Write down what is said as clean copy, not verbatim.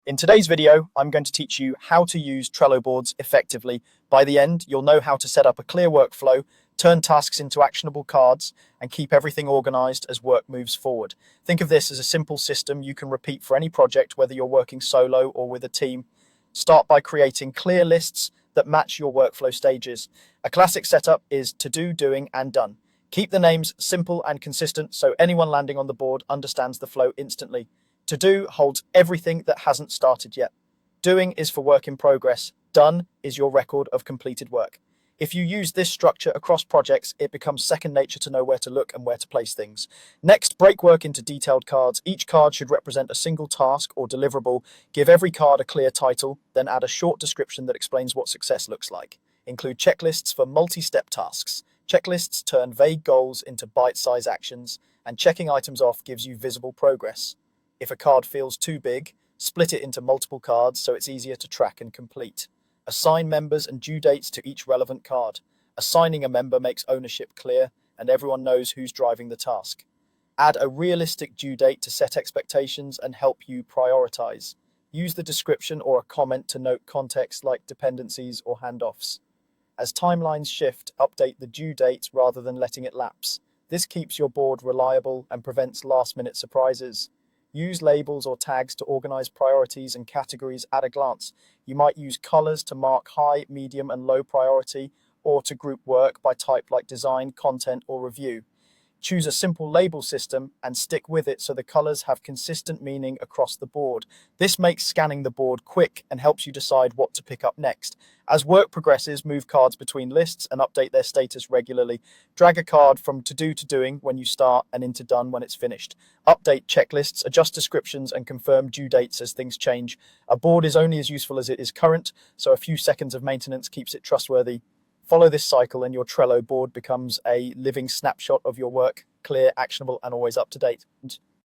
In today's video, I'm going to teach you how to use Trello boards effectively. By the end, you'll know how to set up a clear workflow, turn tasks into actionable cards, and keep everything organized as work moves forward. Think of this as a simple system you can repeat for any project, whether you're working solo or with a team. Start by creating clear lists that match your workflow stages. A classic setup is to do, doing, and done. Keep the names simple and consistent so anyone landing on the board understands the flow instantly. To do holds everything that hasn't started yet. Doing is for work in progress. Done is your record of completed work. If you use this structure across projects, it becomes second nature to know where to look and where to place things. Next, break work into detailed cards. Each card should represent a single task or deliverable. Give every card a clear title, then add a short description that explains what success looks like. Include checklists for multi-step tasks. Checklists turn vague goals into bite-sized actions, and checking items off gives you visible progress. If a card feels too big, split it into multiple cards so it's easier to track and complete. Assign members and due dates to each relevant card. Assigning a member makes ownership clear and everyone knows who's driving the task. Add a realistic due date to set expectations and help you prioritize. Use the description or a comment to note context like dependencies or handoffs. As timelines shift, update the due date rather than letting it lapse. This keeps your board reliable and prevents last-minute surprises. Use labels or tags to organize priorities and categories at a glance. You might use colors to mark high, medium, and low priority, or to group work by type like design, content, or review. Choose a simple label system and stick with it so the colors have consistent meaning across the board. This makes scanning the board quick and helps you decide what to pick up next. As work progresses, move cards between lists and update their status regularly. Drag a card from to do to doing when you start and into done when it's finished. Update checklists, adjust descriptions, and confirm due dates as things change. A board is only as useful as it is current, so a few seconds of maintenance keeps it trustworthy. Follow this cycle and your Trello board becomes a living snapshot of your work, clear, actionable, and always up to date.